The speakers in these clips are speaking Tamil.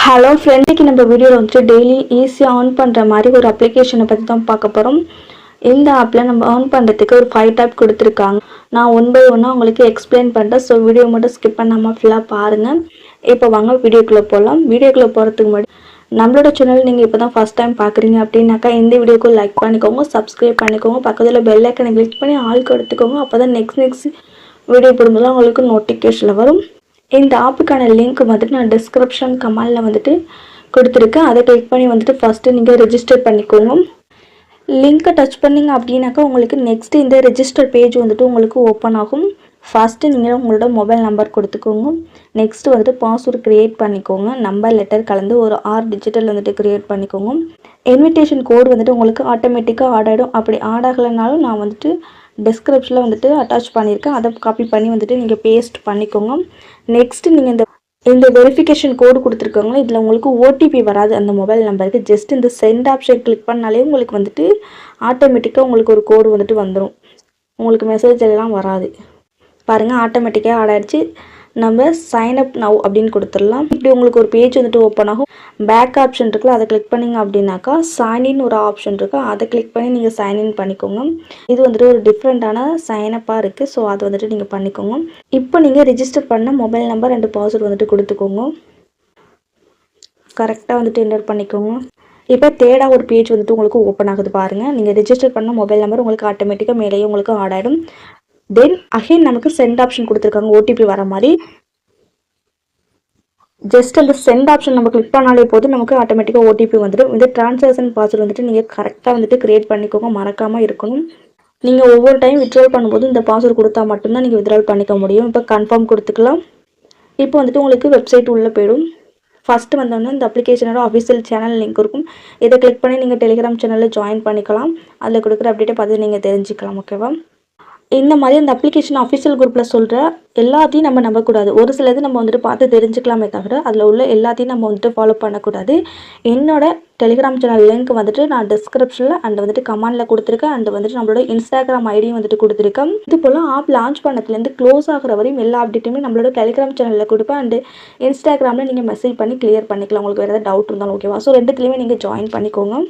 ஹலோ ஃப்ரெண்டுக்கு நம்ம வீடியோவில் வந்துட்டு டெய்லி ஈஸியாக ஆன் பண்ணுற மாதிரி ஒரு அப்ளிகேஷனை பற்றி தான் பார்க்க போகிறோம். இந்த ஆப்பில் நம்ம ஆன் பண்ணுறதுக்கு ஒரு 5 டைப் கொடுத்துருக்காங்க. நான் ஒன் பை ஒன்னாக உங்களுக்கு எக்ஸ்பிளைன் பண்ணுறேன். ஸோ வீடியோ மட்டும் ஸ்கிப் பண்ணாமல் ஃபுல்லாக பாருங்கள். இப்போ வாங்க வீடியோக்குள்ளே போகலாம். வீடியோக்குள்ளே போகிறதுக்கு முன்னாடி நம்மளோட சேனல் நீங்கள் இப்போ தான் ஃபஸ்ட் டைம் பார்க்குறீங்க அப்படின்னாக்கா இந்த வீடியோக்கு லைக் பண்ணிக்கோங்க, சப்ஸ்கிரைப் பண்ணிக்கோங்க, பக்கத்தில் பெல் ஐக்கனை கிளிக் பண்ணி ஆளுக்கு எடுத்துக்கோங்க. அப்போ தான் நெக்ஸ்ட் வீடியோ போடும்போது உங்களுக்கு நோட்டிஃபிகேஷனில் வரும். இந்த ஆப்புக்கான லிங்க் வந்துட்டு நான் டிஸ்கிரிப்ஷன் கமெண்டில் வந்துட்டு கொடுத்துருக்கேன். அதை கிளிக் பண்ணி வந்துட்டு ஃபஸ்ட்டு நீங்கள் ரெஜிஸ்டர் பண்ணிக்கோங்க. லிங்க்கை டச் பண்ணிங்க அப்படின்னாக்கா உங்களுக்கு நெக்ஸ்ட்டு இந்த ரெஜிஸ்டர் பேஜ் வந்துட்டு உங்களுக்கு ஓப்பன் ஆகும். ஃபஸ்ட்டு நீங்கள் உங்களோட மொபைல் நம்பர் கொடுத்துக்கோங்க. நெக்ஸ்ட்டு வந்துட்டு பாஸ்வேர்டு க்ரியேட் பண்ணிக்கோங்க. நம்பர் லெட்டர் கலந்து ஒரு 6 டிஜிட்டல் வந்துட்டு க்ரியேட் பண்ணிக்கோங்க. இன்விடேஷன் கோடு வந்துட்டு உங்களுக்கு ஆட்டோமேட்டிக்காக ஆட் ஆகிடும். அப்படி ஆட் ஆகலைனாலும் நான் வந்துட்டு டிஸ்கிரிப்ஷனில் வந்துட்டு அட்டாச் பண்ணியிருக்கேன். அதை காப்பி பண்ணி வந்துட்டு நீங்கள் பேஸ்ட் பண்ணிக்கோங்க. நெக்ஸ்ட்டு நீங்கள் இந்த வெரிஃபிகேஷன் கோடு கொடுத்துருக்காங்களா, இதில் உங்களுக்கு ஓடிபி வராது அந்த மொபைல் நம்பருக்கு. ஜஸ்ட் இந்த சென்ட் ஆப்ஷன் கிளிக் பண்ணாலே உங்களுக்கு வந்துட்டு ஆட்டோமேட்டிக்காக உங்களுக்கு ஒரு கோடு வந்துட்டு வந்துடும். உங்களுக்கு மெசேஜ் எல்லாம் வராது. பாருங்கள், ஆட்டோமேட்டிக்காக ஆட் ஆகிடுச்சு. நம்ம சைன் அப் நவ் அப்படின்னு கொடுத்துடலாம். இப்படி உங்களுக்கு ஒரு பேஜ் வந்துட்டு ஓப்பன் ஆகும். பேக் ஆப்ஷன் இருக்குல்ல, அதை கிளிக் பண்ணிங்க அப்படின்னாக்கா சைன்இன் ஒரு ஆப்ஷன் இருக்குது. அதை கிளிக் பண்ணி நீங்கள் சைன்இன் பண்ணிக்கோங்க. இது வந்துட்டு ஒரு டிஃப்ரெண்ட்டான சைனப்பாக இருக்குது. ஸோ அதை வந்துட்டு நீங்கள் பண்ணிக்கோங்க. இப்போ நீங்கள் ரிஜிஸ்டர் பண்ண மொபைல் நம்பர் அண்ட் பாஸ்வேர்டு வந்துட்டு கொடுத்துக்கோங்க. கரெக்டாக வந்துட்டு என்டர் பண்ணிக்கோங்க. இப்போ தேர்டாக ஒரு பேஜ் வந்துட்டு உங்களுக்கு ஓப்பன் ஆகுது பாருங்கள். நீங்கள் ரிஜிஸ்டர் பண்ண மொபைல் நம்பர் உங்களுக்கு ஆட்டோமேட்டிக்காக மேலேயே உங்களுக்கு ஆட் ஆகிடும். தென் அகைன் நமக்கு சென்ட் ஆப்ஷன் கொடுத்துருக்காங்க ஓடிபி வர மாதிரி. ஜஸ்ட் அந்த சென்ட் ஆப்ஷன் நம்ம கிளிக் பண்ணாலே போதும், நமக்கு ஆட்டோமேட்டிக்காக ஓடிபி வந்துடும். இந்த ட்ரான்சாக்ஷன் பாஸ்வேர்டு வந்துட்டு நீங்கள் கரெக்டாக வந்துட்டு க்ரியேட் பண்ணிக்கோங்க, மறக்காமல் இருக்கணும். நீங்கள் ஒவ்வொரு டைம் வித்ட்ரால் பண்ணும்போது இந்த பாஸ்வேர்டு கொடுத்தா மட்டும்தான் நீங்கள் வித்ட்ரால் பண்ணிக்க முடியும். இப்போ கன்ஃபார்ம் கொடுத்துக்கலாம். இப்போ வந்துட்டு உங்களுக்கு வெப்சைட் உள்ளே போயிடும். ஃபஸ்ட்டு வந்தோடனே இந்த அப்ளிகேஷனோட அஃபிஷியல் சேனல் லிங்க் இருக்கும். இதை கிளிக் பண்ணி நீங்கள் டெலிகிராம் சேனலில் ஜாயின் பண்ணிக்கலாம். அதில் கொடுக்குற அப்டேட்டை பார்த்து நீங்கள் தெரிஞ்சுக்கலாம். ஓகேவா? இந்த மாதிரி அந்த அப்ளிகேஷன் அஃபிஷியல் குரூப்பில் சொல்கிற எல்லாத்தையும் நம்ம நம்பக்கூடாது. ஒரு சிலது நம்ம வந்துட்டு பார்த்து தெரிஞ்சுக்கலாமே தவிர அதில் உள்ள எல்லாத்தையும் நம்ம வந்துட்டு ஃபாலோ பண்ணக்கூடாது. என்னோட டெலிகிராம் சேனல் லிங்க் வந்துட்டு நான் டிஸ்கிரிப்ஷனில் அண்ட் வந்துட்டு கமெண்டில் கொடுத்துருக்கேன். அண்ட் வந்துட்டு நம்மளோட இன்ஸ்டாகிராம் ஐடியும் வந்துட்டு கொடுத்துருக்கேன். இது போல் ஆப் லான்ச் பண்ணதுலேருந்து க்ளோஸ் ஆகிற வரையும் எல்லா அப்டேட்டுமே நம்மளோட டெலிகிராம் சேனலில் கொடுப்பேன். அண்ட் இன்ஸ்டாகிராமில் நீங்கள் மெசேஜ் பண்ணி கிளியர் பண்ணிக்கலாம். உங்களுக்கு வேறு ஏதாவது டவுட் இருந்தாலும். ஓகேவா? ஸோ ரெண்டுத்துலேயுமே நீங்கள் ஜாயின் பண்ணிக்கோங்க.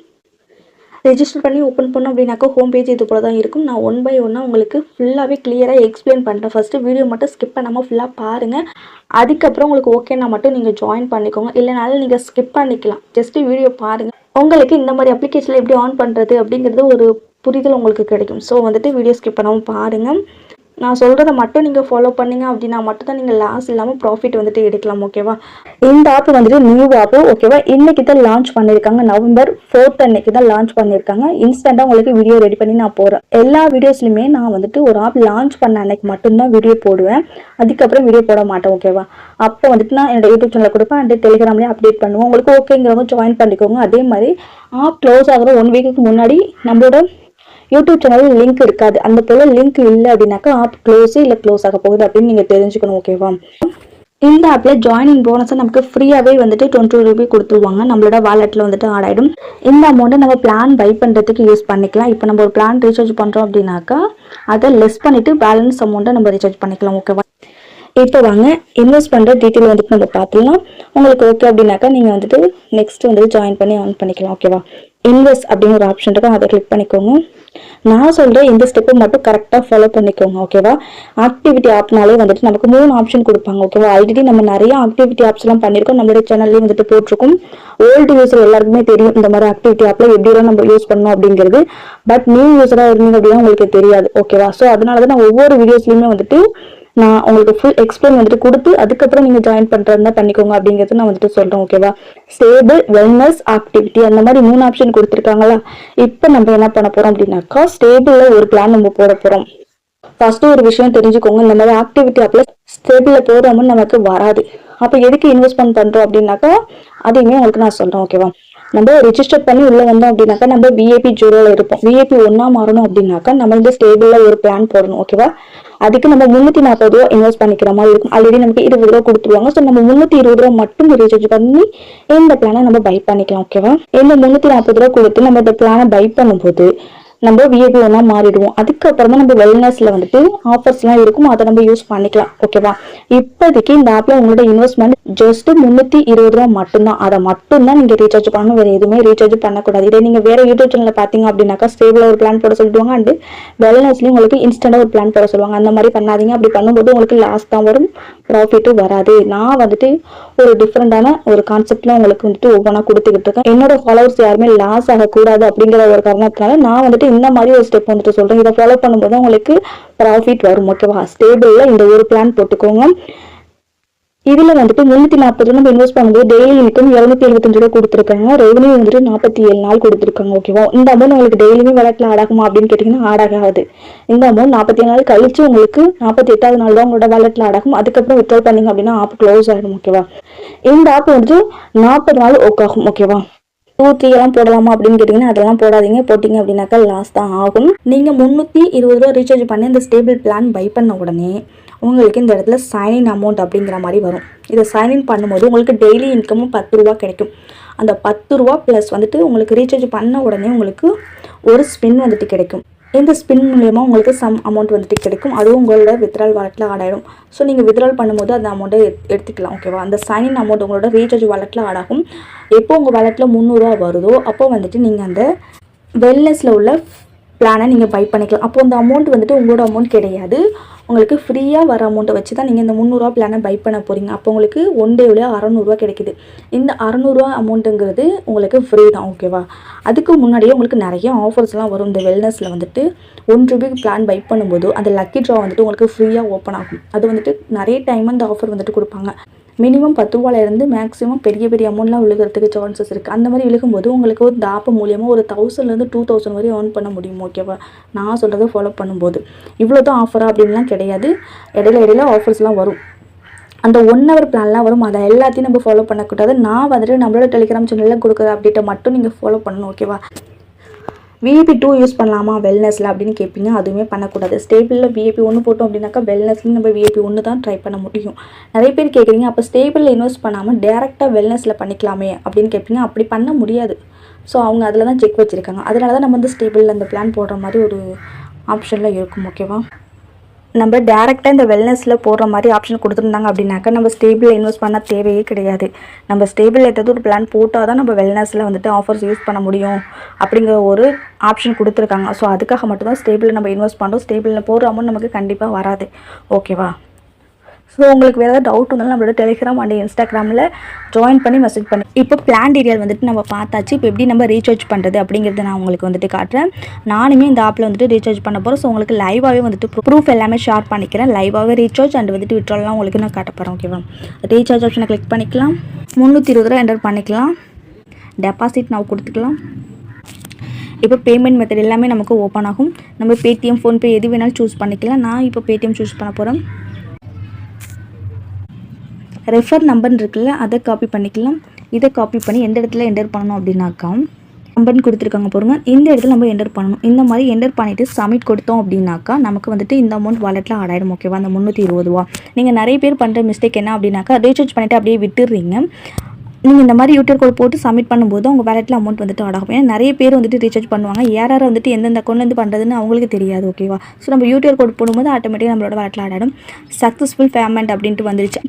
ரெஜிஸ்டர் பண்ணி ஓப்பன் பண்ணோம் அப்படின்னாக்கா ஹோம் பேஜ் இது போல தான் இருக்கும். நான் ஒன் பை ஒன்னாக உங்களுக்கு ஃபுல்லாகவே கிளியராக எக்ஸ்பிளைன் பண்ணுறேன். ஃபஸ்ட்டு வீடியோ மட்டும் ஸ்கிப் பண்ணாமல் ஃபுல்லாக பாருங்கள். அதுக்கப்புறம் உங்களுக்கு ஓகேனா மட்டும் நீங்கள் ஜாயின் பண்ணிக்கோங்க. இல்லைனாலும் நீங்கள் ஸ்கிப் பண்ணிக்கலாம். ஜஸ்ட்டு வீடியோ பாருங்கள். உங்களுக்கு இந்த மாதிரி அப்ளிகேஷனில் எப்படி ஆன் பண்ணுறது அப்படிங்கிறது ஒரு புரிதல் உங்களுக்கு கிடைக்கும். ஸோ வந்துட்டு வீடியோ ஸ்கிப் பண்ணாமல் பாருங்கள். நான் சொல்கிறத மட்டும் நீங்கள் ஃபாலோ பண்ணிங்க அப்படின்னா மட்டும் தான் நீங்கள் லாஸ் இல்லாமல் ப்ராஃபிட் வந்துட்டு எடுக்கலாம். ஓகேவா? இந்த ஆப் வந்துட்டு நியூ ஆப்பு. ஓகேவா? இன்றைக்கி தான் லான்ச் பண்ணியிருக்காங்க. நவம்பர் 4 அன்னைக்கு தான் லான்ச் பண்ணியிருக்காங்க. இன்ஸ்டண்ட்டாக உங்களுக்கு வீடியோ ரெடி பண்ணி நான் போகிறேன். எல்லா வீடியோஸ்லையுமே நான் வந்துட்டு ஒரு ஆப் லான்ச் பண்ண அன்னைக்கு மட்டும்தான் வீடியோ போடுவேன். அதுக்கப்புறம் வீடியோ போட மாட்டேன். ஓகேவா? அப்போ வந்துட்டு நான் என்னோட யூடியூப் சேனலில் கொடுப்பேன். அண்ட் டெலிகிராம்லேயே அப்டேட் பண்ணுவோம். உங்களுக்கு ஓகேங்கிறவங்க ஜாயின் பண்ணிக்கோங்க. அதே மாதிரி ஆப் க்ளோஸ் ஆகிற 1 வீக்குக்கு முன்னாடி நம்மளோட யூடியூப் சேனல் லிங்க் இருக்காது. அந்த போல லிங்க் இல்லை அப்படின்னாக்கா ஆப் க்ளோஸ் இல்லை க்ளோஸ் ஆக போகுது அப்படின்னு நீங்கள் தெரிஞ்சுக்கணும். ஓகேவா? இந்த ஆப்பில் ஜாயினிங் போனஸை நமக்கு ஃப்ரீயாகவே வந்துட்டு 20 ரூபி கொடுத்துருவாங்க. நம்மளோட வாலெட்டில் வந்துட்டு ஆட் ஆகிடும். இந்த அமௌண்ட்டை நம்ம பிளான் பை பண்ணுறதுக்கு யூஸ் பண்ணிக்கலாம். இப்போ நம்ம ஒரு பிளான் ரீசார்ஜ் பண்ணுறோம் அப்படின்னாக்கா அதை லெஸ் பண்ணிவிட்டு பேலன்ஸ் அமௌண்ட்டை நம்ம ரீசார்ஜ் பண்ணிக்கலாம். ஓகேவா? இப்போ வாங்க இன்வெஸ்ட் பண்ணுற டீட்டெயில் வந்துட்டு நம்ம பார்த்துக்கலாம். உங்களுக்கு ஓகே அப்படின்னாக்கா நீங்கள் வந்துட்டு நெக்ஸ்ட் வந்துட்டு ஜாயின் பண்ணி ஆன் பண்ணிக்கலாம். ஓகேவா? இன்வெஸ்ட் அப்படின்னு ஒரு ஆப்ஷன் இருக்கும். அதை கிளிக் பண்ணிக்கோங்க. நான் சொல்கிற இந்த ஸ்டெப்பை மட்டும் கரெக்டாக ஃபாலோ பண்ணிக்கோங்க. ஓகேவா? ஆக்டிவிட்டி ஆப்னாலே வந்துட்டு நமக்கு 3 ஆப்ஷன் கொடுப்பாங்க. ஓகேவா? ஆல்ரெடி நம்ம நிறைய ஆக்டிவிட்டி ஆப்ஸ்லாம் பண்ணியிருக்கோம். நம்மளோட சேனல்லேயே வந்துட்டு போட்டிருக்கோம். ஓல்டு யூஸர் எல்லாருக்குமே தெரியும் இந்த மாதிரி ஆக்டிவிட்டி ஆப்பில் எப்படிலாம் நம்ம யூஸ் பண்ணணும் அப்படிங்கிறது. பட் நியூ யூஸராக இருந்தீங்க அப்படின்னா உங்களுக்கு தெரியாது. ஓகேவா? ஸோ அதனால தான் நான் ஒவ்வொரு வீடியோஸ்லையுமே வந்துட்டு நான் உங்களுக்கு ஃபுல் எக்ஸ்பிளைன் வந்துட்டு கொடுத்து அதுக்கப்புறம் நீங்கள் ஜாயின் பண்ணுறதா பண்ணிக்கோங்க அப்படிங்கிறது நான் வந்துட்டு சொல்கிறேன். ஓகேவா? ஸ்டேபிள், வெல்னஸ், ஆக்டிவிட்டி அந்த மாதிரி 3 ஆப்ஷன் கொடுத்துருக்காங்களா. இப்போ நம்ம என்ன பண்ண போகிறோம் அப்படின்னாக்கா ஸ்டேபிளில் ஒரு பிளான் நம்ம போட போகிறோம். ஃபர்ஸ்ட்டு ஒரு விஷயம் தெரிஞ்சுக்கோங்க. இந்த மாதிரி ஆக்டிவிட்டி ஆப்பில் ஸ்டேபிளில் போடாமல் நமக்கு வராது. அப்போ எதுக்கு இன்வெஸ்ட்மெண்ட் பண்ணுறோம் அப்படின்னாக்கா அதையுமே உங்களுக்கு நான் சொல்கிறேன். ஓகேவா? நம்ம ரெஜிஸ்டர் பண்ணி உள்ளே வந்தோம் அப்படின்னாக்கா நம்ம விஐபி 0ல் இருப்போம். விஐபி 1 மாறணும் அப்படின்னாக்கா நம்ம இந்த ஸ்டேபிளில் ஒரு பிளான் போடணும். ஓகேவா? அதுக்கு நம்ம 340 ரூபா இன்வெஸ்ட் பண்ணிக்கிற மாதிரி இருக்கும். ஆல்ரெடி நமக்கு 20 ரூபா கொடுத்துருவாங்க. ஸோ நம்ம 320 ரூபா மட்டும் ரீசார்ஜ் பண்ணி இந்த பிளானை நம்ம பை பண்ணிக்கலாம். ஓகேவா? இந்த 340 ரூபா கொடுத்து நம்ம இந்த பிளானை பை பண்ணும்போது நம்ம விஐபி ஒன்றா மாறிடுவோம். அதுக்கப்புறம் தான் நம்ம வெல்னஸ்ல வந்துட்டு ஆஃபர்ஸ்லாம் இருக்கும், அதை நம்ம யூஸ் பண்ணிக்கலாம். ஓகேவா? இப்போதைக்கு இந்த ஆப்ல உங்களோட இன்வெஸ்ட்மெண்ட் ஜஸ்ட் 320 ரூபா மட்டும்தான். அதை மட்டும்தான் நீங்க ரீசார்ஜ் பண்ணணும், வேற எதுவுமே ரீசார்ஜ் பண்ணக்கூடாது. இதே நீங்க வேற யூடியூப் சேனல்ல பாத்தீங்க அப்படின்னாக்கா ஸ்டேபிளா ஒரு பிளான் போட சொல்லுவாங்க, அண்ட் வெல்னஸ்லயும் உங்களுக்கு இன்ஸ்டன்டா ஒரு பிளான் போட சொல்லுவாங்க. அந்த மாதிரி பண்ணாதீங்க. அப்படி பண்ணும்போது உங்களுக்கு லாஸ் தான் வரும், ப்ராஃபிட்டும் வராது. நான் வந்துட்டு ஒரு டிஃப்ரெண்டான ஒரு கான்செப்ட்ல உங்களுக்கு வந்துட்டு ஒவ்வொன்றா கொடுத்துக்கிட்டு இருக்கேன். என்னோட ஃபாலோவர்ஸ் யாருமே லாஸ் ஆகக்கூடாது அப்படிங்கிற ஒரு காரணத்தினால நான் வந்துட்டு இந்த மாதிரி ஒரு ஸ்டெப் வந்துட்டு சொல்றேன். இதை ஃபாலோ பண்ணும்போது உங்களுக்கு ப்ராஃபிட் வரும். ஓகேவா? ஸ்டேபிள்ல இந்த ஒரு பிளான் போட்டுக்கோங்க. இதுல வந்துட்டு 340 நம்ம இன்வெஸ்ட் பண்ணும்போது டெய்லி இன்கம் 275 ரூபா கொடுத்துருக்காங்க. ரெவன்யூ வந்துட்டு 47 நாள் கொடுத்துருக்காங்க. ஓகேவா? இந்த அமௌண்ட் உங்களுக்கு டெய்லியுமே வேலட்ல ஆட் ஆகுமா அப்படின்னு கேட்டீங்கன்னா ஆட் ஆகாது. இந்த அமௌண்ட் 47 நாள் கழிச்சு உங்களுக்கு 48வது நாள் தான் உங்களோட வேலட்ல ஆட் ஆகும். அதுக்கப்புறம் வித்ட்ரா பண்ணீங்க அப்படின்னா ஆப் க்ளோஸ் ஆகிடும். ஓகேவா? இந்த ஆப் வந்துட்டு 40 நாள் ஒர்க் ஆகும். ஓகேவா? 2-3 எல்லாம் போடலாமா அப்படின்னு கேட்டீங்கன்னா அதெல்லாம் போடாதீங்க. போட்டீங்க அப்படின்னாக்கா லாஸ் தான் ஆகும். நீங்க 320 ரூபா ரீசார்ஜ் பண்ணி இந்த ஸ்டேபிள் பிளான் பை பண்ண உடனே உங்களுக்கு இந்த இடத்துல சைன்இன் அமௌண்ட் அப்படிங்கிற மாதிரி வரும். இதை சைன்இன் பண்ணும்போது உங்களுக்கு டெய்லி இன்கமும் 10 ரூபா கிடைக்கும். அந்த 10 ரூபா ப்ளஸ் வந்துட்டு உங்களுக்கு ரீசார்ஜ் பண்ண உடனே உங்களுக்கு ஒரு ஸ்பின் வந்துட்டு கிடைக்கும். இந்த ஸ்பின் மூலயமா உங்களுக்கு சம் அமௌண்ட் வந்துட்டு கிடைக்கும். அதுவும் உங்களோட வித்ட்ரால் வாலெட்டில் ஆட் ஆகிடும். ஸோ நீங்கள் வித்ட்ரால் பண்ணும்போது அந்த அமௌண்ட்டை எடுத்துக்கலாம். ஓகேவா? அந்த சைன்இன் அமௌண்ட் உங்களோட ரீசார்ஜ் வாலெட்டில் ஆட் ஆகும். எப்போ உங்கள் வாலெட்டில் 300 ரூபா வருதோ அப்போ வந்துட்டு நீங்கள் அந்த வெல்னஸில் உள்ள பிளானை நீங்கள் பை பண்ணிக்கலாம். அப்போ அந்த அமௌண்ட் வந்துட்டு உங்களோட அமௌண்ட் கிடையாது, உங்களுக்கு ஃப்ரீயாக வர அமௌண்ட்டை வச்சு தான் நீங்கள் இந்த 300 ரூபா பிளானை பை பண்ண போகிறீங்க. அப்போ உங்களுக்கு ஒன் டேவில் 600 ரூபா கிடைக்குது. இந்த 600 ரூபா அமௌண்ட்டுங்கிறது உங்களுக்கு ஃப்ரீ தான். ஓகேவா? அதுக்கு முன்னாடியே உங்களுக்கு நிறைய ஆஃபர்ஸ்லாம் வரும். இந்த வெல்னஸில் வந்துட்டு 1 ரூபாய்க்கு பிளான் பை பண்ணும்போது அந்த லக்கி ட்ரா வந்துட்டு உங்களுக்கு ஃப்ரீயாக ஓப்பன் ஆகும். அது வந்துட்டு நிறைய டைம் அந்த ஆஃபர் வந்துட்டு கொடுப்பாங்க. மினிமம் 10 ரூபாயிலேருந்து மேக்ஸிமம் பெரிய பெரிய அமௌண்ட்லாம் விழுகிறதுக்கு சான்சஸ் இருக்குது. அந்த மாதிரி விழுகும்போது உங்களுக்கு ஒரு இந்த ஆப் மூலியமாக ஒரு 1000லேருந்து 2000 வரையும் ஏர்ன் பண்ண முடியும். ஓகேவா? நான் சொல்கிறத ஃபாலோ பண்ணும்போது இவ்வளோ தான் ஆஃபரா அப்படின்லாம் கிடையாது. இடையில ஆஃபர்ஸ்லாம் வரும். அந்த 1 hour பிளான்லாம் வரும். அதை எல்லாத்தையும் நம்ம ஃபாலோ பண்ணக்கூடாது. நான் வந்துட்டு நம்மளோட டெலிகிராம் சேனலில் கொடுக்குற அப்டேட்டை மட்டும் நீங்கள் ஃபாலோ பண்ணணும். ஓகேவா? விஐபி 2 யூஸ் பண்ணலாமா வெல்னஸில் அப்படின்னு கேட்பீங்க. அதுவுமே பண்ணக்கூடாது. ஸ்டேபிளில் விஐபி 1 போட்டோம் அப்படின்னாக்கா வெல்னஸ்லையும் நம்ம விஐபி 1 தான் ட்ரை பண்ண முடியும். நிறைய பேர் கேட்குறீங்க, அப்போ ஸ்டேபிளில் இன்வெஸ்ட் பண்ணாமல் டேரெக்டாக வெல்னஸில் பண்ணிக்கலாமே அப்படின்னு கேட்பீங்க. அப்படி பண்ண முடியாது. ஸோ அவங்க அதில் தான் செக் வச்சுருக்காங்க. அதனால தான் நம்ம வந்து ஸ்டேபிளில் அந்த பிளான் போடுற மாதிரி ஒரு ஆப்ஷனில் இருக்கும். ஓகேவா? நம்ம டேரெக்டாக இந்த வெல்னஸில் போடுற மாதிரி ஆப்ஷன் கொடுத்துருந்தாங்க அப்படின்னாக்கா நம்ம ஸ்டேபிளில் இன்வெஸ்ட் பண்ண தேவையே கிடையாது. நம்ம ஸ்டேபிளில் ஏதாவது ஒரு பிளான் போட்டால் தான் நம்ம வெல்னஸில் வந்துட்டு ஆஃபர்ஸ் யூஸ் பண்ண முடியும் அப்படிங்கிற ஒரு ஆப்ஷன் கொடுத்துருக்காங்க. ஸோ அதுக்காக மட்டும்தான் ஸ்டேபிளில் நம்ம இன்வெஸ்ட் பண்ணுறோம். ஸ்டேபிளில் போடுற அமௌண்ட் நமக்கு கண்டிப்பாக வராது. ஓகேவா? ஸோ உங்களுக்கு வேறு ஏதாவது டவுட் இருந்தாலும் நம்மளோட டெலிகிராம் அண்ட் இன்ஸ்டாகிராமில் ஜாயின் பண்ணி மெசேஜ் பண்ணி. இப்போ பிளான் டீரியல் வந்துட்டு நம்ம பார்த்தாச்சு. இப்போ எப்படி நம்ம ரீசார்ஜ் பண்ணுறது அப்படிங்கிறத நான் உங்களுக்கு வந்துட்டு காட்டுறேன். நானுமே இந்த ஆப்பில் வந்துட்டு ரீசார்ஜ் பண்ண போகிறேன். ஸோ உங்களுக்கு லைவாகவே வந்துட்டு ப்ரூஃப் எல்லாமே ஷேர் பண்ணிக்கிறேன். லைவாகவே ரீசார்ஜ் அண்ட் வந்துட்டு விட்ரால்லாம் உங்களுக்கு நான் காட்ட போகிறேன். ஓகேவா? ரீசார்ஜ் ஆப்ஷனை கிளிக் பண்ணிக்கலாம். 320 ரூபா என்டர் பண்ணிக்கலாம். டெபாசிட் நான் கொடுத்துக்கலாம். இப்போ பேமெண்ட் மெத்தட் எல்லாமே நமக்கு ஓப்பன் ஆகும். நம்ம பேடிஎம், ஃபோன்பே எது வேணாலும் சூஸ் பண்ணிக்கலாம். நான் இப்போ பேடிஎம் சூஸ் பண்ண போகிறேன். ரெஃபர் நம்பர் இருக்குல்ல, அதை காப்பி பண்ணிக்கலாம். இதை காப்பி பண்ணி எந்த இடத்துல என்டர் பண்ணணும் அப்படின்னாக்கா நம்பர்னு கொடுத்துருக்காங்க பாருங்க, இந்த இடத்துல நம்ம என்டர் பண்ணணும். இந்த மாதிரி என்டர் பண்ணிவிட்டு சப்மிட் கொடுத்தோம் அப்படின்னாக்கா நமக்கு வந்துட்டு இந்த அமௌண்ட் வாலெட்டில் ஆட் ஆகிடும். ஓகேவா? அந்த 320 ரூபா. நீங்கள் நிறைய பேர் பண்ணுற மிஸ்டேக் என்ன அப்படின்னாக்கா ரீசார்ஜ் பண்ணிவிட்டு அப்படியே விட்டுடுறீங்க. நீங்கள் இந்த மாதிரி யூடியூப் கோட் போட்டு சப்மிட் பண்ணும்போது உங்கள் வேலெட்டில் அமௌண்ட் வந்துட்டு ஆட் ஆகும். ஏன்னா நிறைய பேர் வந்துட்டு ரீசார்ஜ் பண்ணுவாங்க. யாரை வந்துட்டு எந்தெந்த அக்கௌண்ட்லேருந்து பண்ணுறதுன்னு அவங்களுக்கு தெரியாது. ஓகேவா? ஸோ நம்ம யூடியூப் கோட் போடும்போது ஆட்டோமேட்டிக்காக நம்மளோட வேலெட்டில் ஆட் ஆகிடும். சக்ஸஸ்ஃபுல் பேமெண்ட் அப்படின்ட்டு வந்துருச்சு.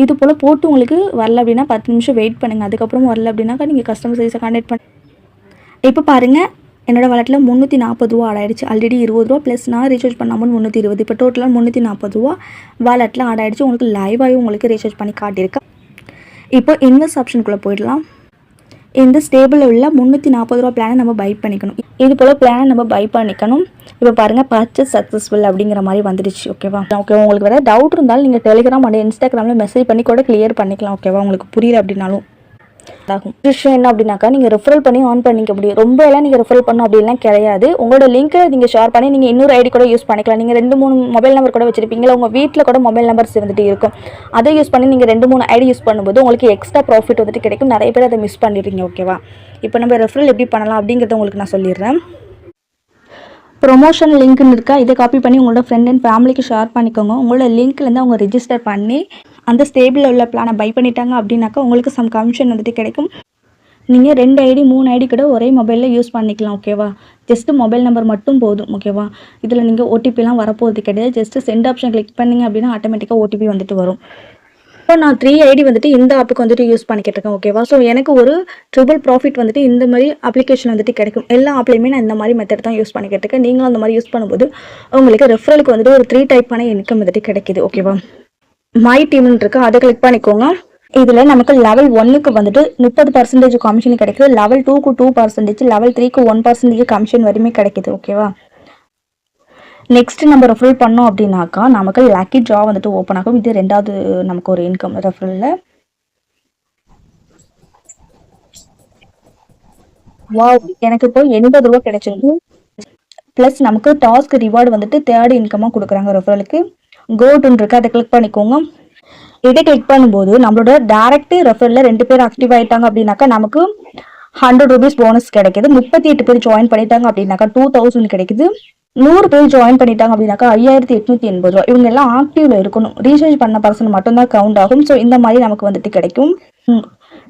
இது போல் போட்டு உங்களுக்கு வரல அப்படின்னா 10 நிமிஷம் வெயிட் பண்ணுங்கள். அதுக்கப்புறம் வரல அப்படின்னாக்கா நீங்கள் கஸ்டமர் சர்வீஸை கான்டாக்ட் பண்ணி. இப்போ பாருங்கள், என்னோடய வாலெட்டில் 340 ரூபா ஆட் ஆகிடுச்சு. ஆல்ரெடி 20 ரூபா ப்ளஸ் நான் ரீசார்ஜ் பண்ணாமல் 320. இப்போ டோட்டலாக 340 ரூபா வாலெட்டில் ஆட் ஆகிடுச்சு. உங்களுக்கு லைவாகவே உங்களுக்கு ரீசார்ஜ் பண்ணி காட்டியிருக்கேன். இப்போ இன்வெஸ்ட் ஆப்ஷனுக்குள்ளே போயிடலாம். இந்த ஸ்டேபிளில் உள்ள 340 ரூபா பிளானை நம்ம பை பண்ணிக்கணும். இது போல் பிளானை நம்ம பை பண்ணிக்கணும். இப்போ பாருங்கள், பர்ச்சேஸ் சக்ஸஸ்ஃபுல் அப்படிங்கிற மாதிரி வந்துடுச்சு. ஓகேவா? ஓகே, உங்களுக்கு வேறு டவுட் இருந்தாலும் நீங்கள் டெலிகிராம் அண்ட் இன்ஸ்டாகிராமில் மெசேஜ் பண்ணி கூட கிளியர் பண்ணிக்கலாம். ஓகேவா? உங்களுக்கு புரியல அப்படின்னாலும் ஆகும். விஷயம் என்ன அப்படின்னாக்கா நீங்கள் ரெஃபரல் பண்ணி ஆன் பண்ணிக்க முடியும். ரொம்ப எல்லாம் நீங்கள் ரெஃபரல் பண்ணணும் அப்படின்லாம் கிடையாது. உங்களோட லிங்க்கை நீங்கள் ஷேர் பண்ணி நீங்கள் இன்னொரு ஐடி கூட யூஸ் பண்ணிக்கலாம். நீங்கள் 2-3 மொபைல் நம்பர் கூட வச்சிருப்பீங்களா, உங்கள் வீட்டில் கூட மொபைல் நம்பர்ஸ் வந்துட்டு இருக்கும். அதை யூஸ் பண்ணி நீங்கள் 2-3 ஐடி யூஸ் பண்ணும்போது உங்களுக்கு எக்ஸ்ட்ரா ப்ராஃபிட் வந்துட்டு கிடைக்கும். நிறைய பேர் அதை மிஸ் பண்ணிடுறீங்க. ஓகேவா? இப்போ நம்ம ரெஃபரல் எப்படி பண்ணலாம் அப்படிங்கிறத உங்களுக்கு நான் சொல்லிடுறேன். ப்ரொமோஷன் லிங்க்னு இருக்கா, இதை காப்பி பண்ணி உங்களோட ஃப்ரெண்ட் அண்ட் ஃபேமிலிக்கு ஷேர் பண்ணிக்கோங்க. உங்களோட லிங்க்லேருந்து அவங்க ரிஜிஸ்டர் பண்ணி அந்த ஸ்டேபிளில் உள்ள பிளானை பை பண்ணிட்டாங்க அப்படின்னாக்கா உங்களுக்கு சம் கமிஷன் வந்துட்டு கிடைக்கும். நீங்கள் 2 ஐடி 3 ஐடி கூட ஒரே மொபைலில் யூஸ் பண்ணிக்கலாம். ஓகேவா? ஜஸ்ட்டு மொபைல் நம்பர் மட்டும் போதும். ஓகேவா? இதில் நீங்கள் ஓடிபிலாம் வரப்போகிறது கிடையாது. ஜஸ்ட்டு சென்ட் ஆப்ஷன் கிளிக் பண்ணிங்க அப்படின்னா ஆட்டோமேட்டிக்காக ஓடிபி வந்துட்டு வரும். இப்போ நான் 3 ஐடி வந்துட்டு இந்த ஆப்புக்கு வந்துட்டு யூஸ் பண்ணிக்கிட்டு இருக்கேன். ஓகேவா? ஸோ எனக்கு ஒரு ட்ரிபிள் ப்ராஃபிட் வந்துட்டு இந்த மாதிரி அப்ளிகேஷன் வந்துட்டு கிடைக்கும். எல்லா ஆப்லையுமே நான் இந்த மாதிரி மெத்தட் தான் யூஸ் பண்ணிக்கிட்டு இருக்கேன். நீங்களும் அந்த மாதிரி யூஸ் பண்ணும்போது உங்களுக்கு ரெஃபரலுக்கு வந்துட்டு ஒரு 3 டைப்பான இன்கம் வந்துட்டு கிடைக்குது. ஓகேவா? மை டீம்னு இருக்கு, அதை கிளிக் பண்ணிக்கோங்க. இதில் நமக்கு லெவல் 1க்கு வந்துட்டு 30% கமிஷன் கிடைக்குது. லெவல் 2க்கு 2%, லெவல் 3க்கு 1% கமிஷன் வரையுமே கிடைக்குது. ஓகேவா? நெக்ஸ்ட் நம்ம ரெஃபரல் பண்ணோம் அப்படின்னாக்கா நமக்கு லக்கி ட்ரா வந்துட்டு ஓப்பன் ஆகும். இது 2வது நமக்கு ஒரு இன்கம் ரெஃபரலில். வாவ், எனக்கு இப்போ 80 ரூபா கிடைச்சிருக்கு. ப்ளஸ் நமக்கு டாஸ்க் ரிவார்டு வந்துட்டு 3rd இன்கமாக கொடுக்குறாங்க ரெஃபரலுக்கு. கோட்டுன்னு இருக்கு, அதை கிளிக் பண்ணிக்கோங்க. இதை கிளிக் பண்ணும்போது நம்மளோட டைரக்ட் ரெஃபரில் 2 பேர் ஆக்டிவ் ஆயிட்டாங்க அப்படின்னாக்கா நமக்கு 100 ரூபீஸ் போனஸ் கிடைக்குது. 38 பேர் ஜாயின் பண்ணிட்டாங்க அப்படின்னாக்கா 2000 கிடைக்குது. 100 பேர் ஜாயின் பண்ணிட்டாங்க அப்படின்னாக்கா 5880 ரூபா. இவங்க எல்லாம் ஆக்டிவ்ல இருக்கணும். ரீசார்ஜ் பண்ண பர்சன் மட்டும்தான் கவுண்ட் ஆகும். ஸோ இந்த மாதிரி நமக்கு வந்துட்டு கிடைக்கும்.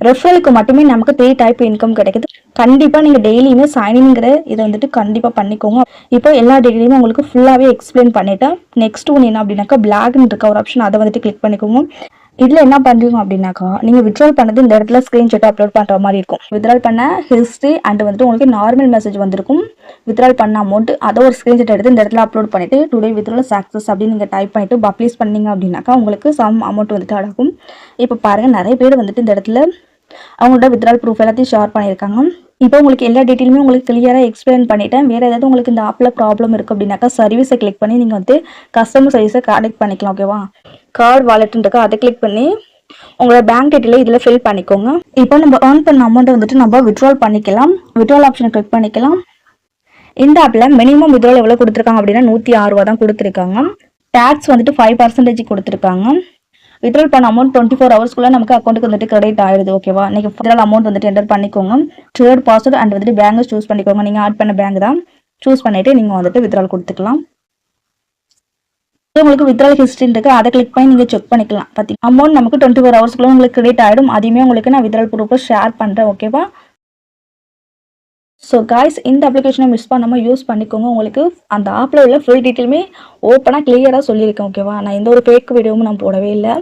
ரெஃபரலுக்கு மட்டுமே நமக்கு 3 டைப் இன்கம் கிடைக்குது. கண்டிப்பா நீங்க டெய்லியுமே சைனிங்கிற இதை வந்துட்டு கண்டிப்பா பண்ணிக்கோங்க. இப்போ எல்லா டெய்லியுமே உங்களுக்கு ஃபுல்லாவே எக்ஸ்பிளைன் பண்ணிட்டேன். நெக்ஸ்ட் ஒன்று என்ன அப்படின்னாக்கா பிளாக்னு இருக்க ஒரு ஆப்ஷன், அதை வந்துட்டு கிளிக் பண்ணிக்கோங்க. இதுல என்ன பண்றீங்க அப்படின்னாக்கா நீங்க வித்ட்ரால் பண்ணது இந்த இடத்துல ஸ்கிரீன்ஷாட் அப்லோட் பண்ற மாதிரி இருக்கும். வித்ட்ரால் பண்ண ஹிஸ்டரி அண்ட் வந்துட்டு உங்களுக்கு நார்மல் மெசேஜ் வந்திருக்கும். வித்ட்ரால் பண்ண அமௌண்ட் அதை ஒரு ஸ்கிரீன்ஷாட் எடுத்து இந்த இடத்துல அப்லோட் பண்ணிட்டு டுடே வித்ட்ரால் சக்சஸ் அப்படின்னு நீங்க டைப் பண்ணிட்டு பப்ளிஷ் பண்ணீங்க அப்படின்னாக்கா உங்களுக்கு சம் அமௌண்ட் வந்துட்டு ஆகும். இப்போ பாருங்க, நிறைய பேர் வந்துட்டு இந்த இடத்துல அவங்களோட வித்ட்ரால் ப்ரூஃப் எல்லாத்தையும் ஷேர் பண்ணியிருக்காங்க. இப்போ உங்களுக்கு எல்லா டீட்டெயிலுமே உங்களுக்கு கிளியராக எக்ஸ்பிளைன் பண்ணிட்டேன். வேறு ஏதாவது உங்களுக்கு இந்த ஆப்பில் ப்ராப்ளம் இருக்குது அப்படின்னாக்கா சர்வீஸை கிளிக் பண்ணி நீங்கள் வந்து கஸ்டமர் சர்வீஸை கான்டெக்ட் பண்ணிக்கலாம். ஓகேவா? கார்டு வாலெட்னு இருக்கா, அதை கிளிக் பண்ணி உங்களோட பேங்க் டீட்டெயிலை இதில் ஃபில் பண்ணிக்கோங்க. இப்போ நம்ம ஏர்ன் பண்ண அமௌண்ட்டை வந்துட்டு நம்ம வித்ட்ரால் பண்ணிக்கலாம். வித்ட்ரால் ஆப்ஷனை கிளிக் பண்ணிக்கலாம். இந்த ஆப்பில் மினிமம் வித்ட்ரால் எவ்வளோ கொடுத்துருக்காங்க அப்படின்னா 106 ரூபா தான் கொடுத்துருக்காங்க. டேக்ஸ் வந்துட்டு 5% கொடுத்துருக்காங்க. வித்ட்ரால் பண்ண அமௌண்ட் 24 ஹவர்ஸ்க்குள்ள நமக்கு அக்கௌண்ட்டுக்கு வந்துட்டு கிரெடிட் ஆயிடுது. ஓகேவா? நீங்க வித்ட்ரால் அமௌண்ட் வந்துட்டு என்டர் பண்ணிக்கோங்க. ட்ரேட் பாஸ்வேர்ட் அண்ட் வந்துட்டு பேங்க் சூஸ் பண்ணிக்கோங்க. நீங்க ஆட் பண்ண பேங்க் தான் சூஸ் பண்ணிட்டு நீங்க வந்துட்டு வித்ட்ரால் கொடுத்துக்கலாம். உங்களுக்கு வித்ட்ரால் ஹிஸ்ட்ரி இருக்கு, அதை கிளிக் பண்ணி நீங்க செக் பண்ணிக்கலாம். பாத்தீங்க அமௌண்ட் நமக்கு 24 ஹவர்ஸ்க்குள்ள உங்களுக்கு கிரெடிட் ஆயிடும். அதையுமே உங்களுக்கு நான் வித்ட்ரால் ப்ரூஃப் ஷேர் பண்றேன். ஓகேவா? ஸோ காய்ஸ், இந்த அப்ளிகேஷனை மிஸ் பண்ணாமல் யூஸ் பண்ணிக்கோங்க. உங்களுக்கு அந்த ஆப்பில் உள்ள ஃபுல் டீட்டெயிலுமே ஓப்பனாக கிளியராக சொல்லியிருக்கேன். ஓகேவா? நான் எந்த ஒரு ஃபேக் வீடியோவும் நான் போடவே இல்லை.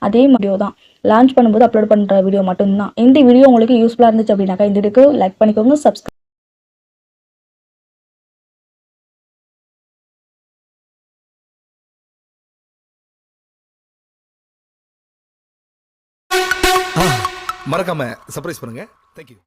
அதே வீடியோ தான் லான்ச் பண்ணும்போது அப்லோட் பண்ணுற வீடியோ மட்டும்தான். இந்த வீடியோ உங்களுக்கு யூஸ்ஃபுல்லாக இருந்துச்சு அப்படின்னாக்கா இந்த வீடியோக்கு லைக் பண்ணிக்கோங்க, சப்ஸ்கிரைப். மறக்காம சர்ப்ரைஸ் பண்ணுங்க. தேங்க்யூ.